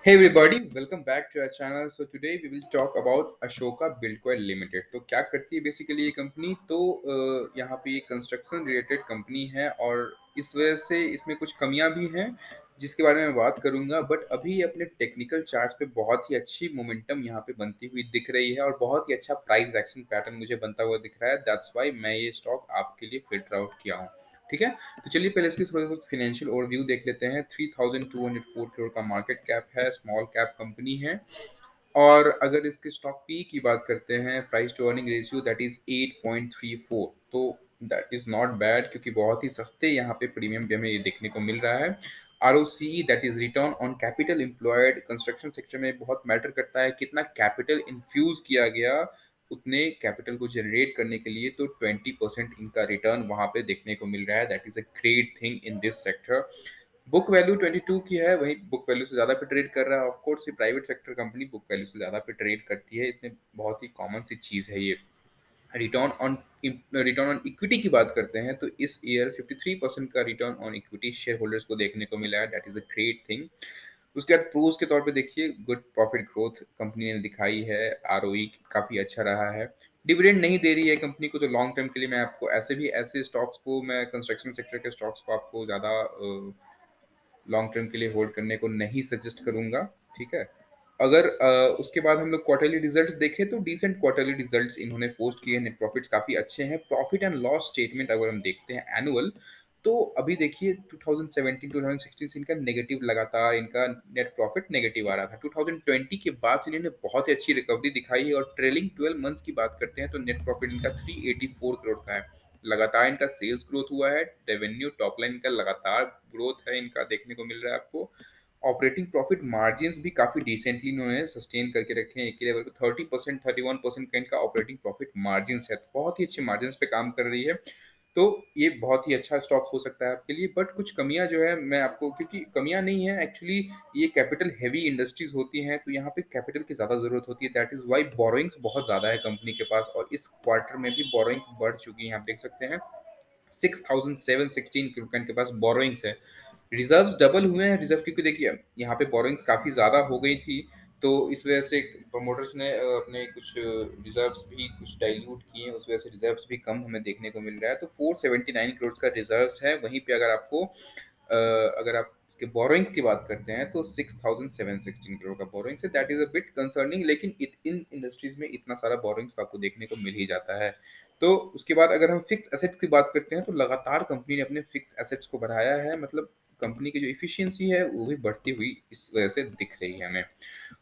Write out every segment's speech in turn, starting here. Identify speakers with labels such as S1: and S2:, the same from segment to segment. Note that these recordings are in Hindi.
S1: Hey everybody, welcome back to our channel. So today we will talk about Ashoka Buildcon Limited. तो क्या करती है बेसिकली ये कंपनी? तो यहाँ पे ये कंस्ट्रक्शन रिलेटेड कंपनी है और इस वजह से इसमें कुछ कमियां भी हैं जिसके बारे में मैं बात करूंगा। बट अभी अपने टेक्निकल चार्ट्स पे बहुत ही अच्छी मोमेंटम यहाँ पे बनती हुई दिख रही है और बहुत ही अच्छा प्राइस एक्शन पैटर्न मुझे बनता हुआ दिख रहा है। दैट्स वाई मैं ये स्टॉक आपके लिए फिल्टर आउट किया हूँ। ठीक है, तो चलिए पहले इसकी थोड़ा सा फाइनेंशियल ओवरव्यू देख लेते हैं। 3204 करोड़ का मार्केट कैप है, स्मॉल कैप कंपनी है। और अगर इसके स्टॉक पी की बात करते हैं, price to earning ratio that is 8.34, तो दैट इज नॉट बैड क्योंकि बहुत ही सस्ते यहाँ पे प्रीमियम भी हमें ये देखने को मिल रहा है। ROC that is return on capital employed, construction sector में बहुत मैटर करता है कितना कैपिटल इन्फ्यूज किया गया उतने कैपिटल को जनरेट करने के लिए, तो 20% इनका रिटर्न वहां पे देखने को मिल रहा है। That is a great thing in this sector. Book value 22 की है, वही बुक वैल्यू से ज़्यादा पे ट्रेड कर रहा है। ऑफ कोर्स ये private sector company book value से ज़्यादा पे ट्रेड करती है, इसमें बहुत ही कॉमन सी चीज़ है ये। Return on return on equity की बात करते हैं तो इस ईयर 53% का return on equity share holders को देखने को मिला है। That is a great thing. उसके बाद प्रोज के तौर पे देखिए, गुड प्रॉफिट ग्रोथ कंपनी ने दिखाई है, आरओई काफ़ी अच्छा रहा है। डिविडेंड नहीं दे रही है कंपनी को, तो लॉन्ग टर्म के लिए मैं आपको ऐसे भी ऐसे स्टॉक्स को, मैं कंस्ट्रक्शन सेक्टर के स्टॉक्स को आपको ज़्यादा लॉन्ग टर्म के लिए होल्ड करने को नहीं सजेस्ट करूंगा। ठीक है, अगर उसके बाद हम लोग क्वार्टरली रिजल्ट्स देखें तो डिसेंट क्वार्टरली रिजल्ट्स इन्होंने पोस्ट किए हैं, नेट प्रॉफिट्स काफ़ी अच्छे हैं। प्रॉफिट एंड लॉस स्टेटमेंट अगर हम देखते हैं एनुअल, तो अभी देखिए 2017-2016 से इनका नेगेटिव, लगातार इनका नेट प्रॉफिट नेगेटिव आ रहा था। 2020 के बाद से इन्होंने बहुत ही अच्छी रिकवरी दिखाई है और ट्रेलिंग 12 मंथ्स की बात करते हैं तो नेट प्रॉफिट इनका 384 करोड़ का है। लगातार इनका सेल्स ग्रोथ हुआ है, रेवेन्यू टॉप लाइन का लगातार ग्रोथ है इनका देखने को मिल रहा है आपको। ऑपरेटिंग प्रॉफिट मार्जिन्स भी काफी डिसेंटली इन्होंने सस्टेन करके रखे हैं, एक ही लेवल पे 30%, 31% का इनका ऑपरेटिंग प्रॉफिट मार्जिन्स है, तो बहुत ही अच्छे मार्जिन्स पे काम कर रही है। तो ये बहुत ही अच्छा स्टॉक हो सकता है आपके लिए। बट कुछ कमियां जो है मैं आपको, क्योंकि कमियां नहीं है एक्चुअली, ये कैपिटल हैवी इंडस्ट्रीज होती हैं तो यहाँ पे कैपिटल की ज़्यादा ज़रूरत होती है। दैट इज़ वाई बोरोइंग्स बहुत ज़्यादा है कंपनी के पास, और इस क्वार्टर में भी बोरोइंग्स बढ़ चुकी हैं, आप देख सकते हैं 6,716 करोड़ के पास बोरोइंग्स है। रिजर्व्स डबल हुए हैं रिजर्व, क्योंकि देखिए यहाँ पे बोरोइंग्स काफ़ी ज़्यादा हो गई थी, तो इस वजह से प्रमोटर्स ने अपने कुछ रिजर्व्स भी कुछ डाइल्यूट किए, उस वजह से रिजर्व्स भी कम हमें देखने को मिल रहा है। तो 479 करोड़ का रिजर्व्स है। वहीं पे अगर आपको अगर आप इसके बोरोइंग्स की बात करते हैं तो 6,716 करोड़ का बोरोइंग्स है। That is a bit concerning, लेकिन इन इंडस्ट्रीज में इतना सारा बोरोइंग्स आपको देखने को मिल ही जाता है। तो उसके बाद अगर हम फिक्स एसेट्स की बात करते हैं तो लगातार कंपनी ने अपने फिक्स एसेट्स को बढ़ाया है, मतलब कंपनी की जो इफिशियंसी है वो भी बढ़ती हुई इस वजह से दिख रही है हमें।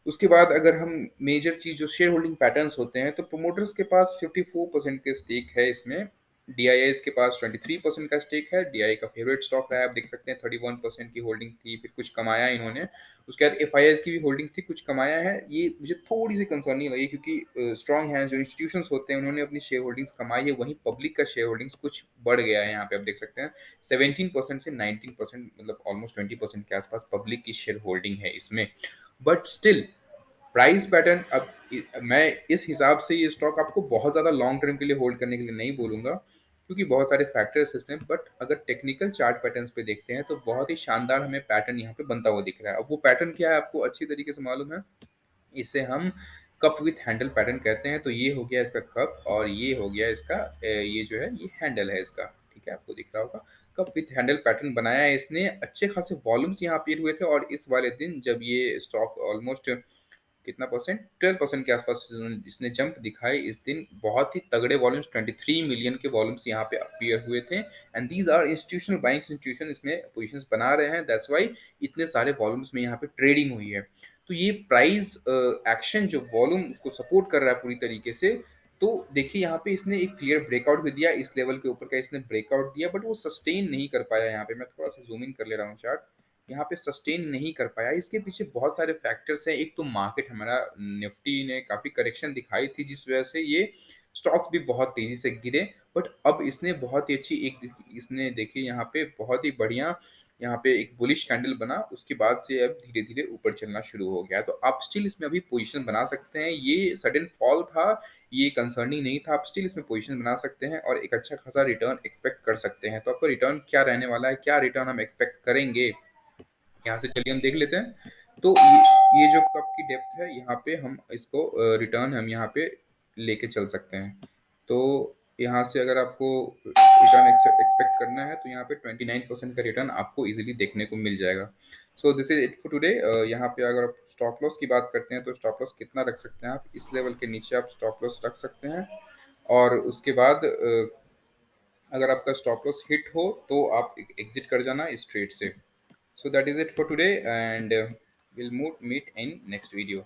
S1: उसके बाद अगर हम मेजर चीज जो शेयर होल्डिंग पैटर्न्स होते हैं, तो प्रोमोटर्स के पास 54% के स्टेक है इसमें। डीआईएस के पास 23% का स्टेक है। डीआई का फेवरेट स्टॉक है, आप देख सकते हैं 31% की होल्डिंग थी, फिर कुछ कमाया इन्होंने। उसके बाद एफआईआईएस की भी होल्डिंग थी, कुछ कमाया है। ये मुझे थोड़ी सी कंसर्निंग लगी क्योंकि स्ट्रॉन्ग है, जो इंस्टीट्यूशंस होते हैं उन्होंने अपनी शेयर होल्डिंग्स कमाई है, वहीं पब्लिक का शेयर होल्डिंग्स कुछ बढ़ गया है। यहाँ पे आप देख सकते हैं 17% से 19%, मतलब ऑलमोस्ट 20% के आसपास पब्लिक की शेयर होल्डिंग है इसमें। बट स्टिल प्राइस पैटर्न, अब मैं इस हिसाब से ये स्टॉक आपको बहुत ज़्यादा लॉन्ग टर्म के लिए होल्ड करने के लिए नहीं बोलूँगा, क्योंकि बहुत सारे फैक्टर्स इसमें। बट अगर टेक्निकल चार्ट पैटर्न्स पे देखते हैं तो बहुत ही शानदार हमें पैटर्न यहाँ पे बनता हुआ दिख रहा है। अब वो पैटर्न क्या है आपको अच्छी तरीके से मालूम है, इसे हम कप विथ हैंडल पैटर्न कहते हैं। तो ये हो गया इसका कप और ये हो गया इसका ये जो है ये हैंडल है इसका। ठीक है, आपको दिख रहा होगा कप विथ हैंडल पैटर्न बनाया है इसने। अच्छे खासे वॉल्यूम्स यहाँ अपीयर हुए थे, और इस वाले दिन जब ये स्टॉक ऑलमोस्ट कितना परसेंट, 12% के आसपास इसने जंप दिखाई इस दिन। बहुत ही तगड़े वॉल्यूम्स, 23 मिलियन के वॉल्यूम्स यहाँ पे अपीयर हुए थे, and these are institutional buying, institution इसमें पोजीशंस बना रहे हैं। दैट्स वाई इतने सारे वॉल्यूम्स में यहाँ पे ट्रेडिंग हुई है। तो ये प्राइस एक्शन जो वॉल्यूम उसको सपोर्ट कर रहा है पूरी तरीके से। तो देखिए यहाँ पे इसने एक क्लियर ब्रेकआउट भी दिया, इस लेवल के ऊपर का इसने ब्रेकआउट दिया, बट वो सस्टेन नहीं कर पाया। यहाँ पे मैं थोड़ा सा जूम इन कर ले रहा हूँ चार्ट, यहाँ पे सस्टेन नहीं कर पाया। इसके पीछे बहुत सारे फैक्टर्स हैं। एक तो मार्केट, हमारा निफ्टी ने काफी करेक्शन दिखाई थी जिस वजह से ये स्टॉक्स भी बहुत तेजी से गिरे। बट अब इसने बहुत ही अच्छी एक, इसने देखिए यहाँ पे बहुत ही बढ़िया यहाँ पे एक बुलिश कैंडल बना, उसके बाद से अब धीरे धीरे ऊपर चलना शुरू हो गया। तो आप स्टिल इसमें अभी पोजीशन बना सकते हैं। ये सडन फॉल था, ये कंसर्निंग नहीं था, आप स्टिल इसमें पोजीशन बना सकते हैं और एक अच्छा खासा रिटर्न एक्सपेक्ट कर सकते हैं। तो आपका रिटर्न क्या रहने वाला है, क्या रिटर्न हम एक्सपेक्ट करेंगे, यहाँ से चलिए हम देख लेते हैं। तो ये जो कप की डेप्थ है, यहाँ पे हम इसको रिटर्न हम यहाँ पे लेके चल सकते हैं। तो यहाँ से अगर आपको रिटर्न एक्सपेक्ट करना है तो यहाँ पे 29% का रिटर्न आपको इजीली देखने को मिल जाएगा। So this is it for today. यहाँ पे अगर आप स्टॉप लॉस की बात करते हैं तो स्टॉप लॉस कितना रख सकते हैं आप, इस लेवल के नीचे आप स्टॉप लॉस रख सकते हैं। और उसके बाद अगर आपका स्टॉप लॉस हिट हो तो आप एग्जिट कर जाना इस ट्रेड से। So that is it for today, and we'll meet in next video.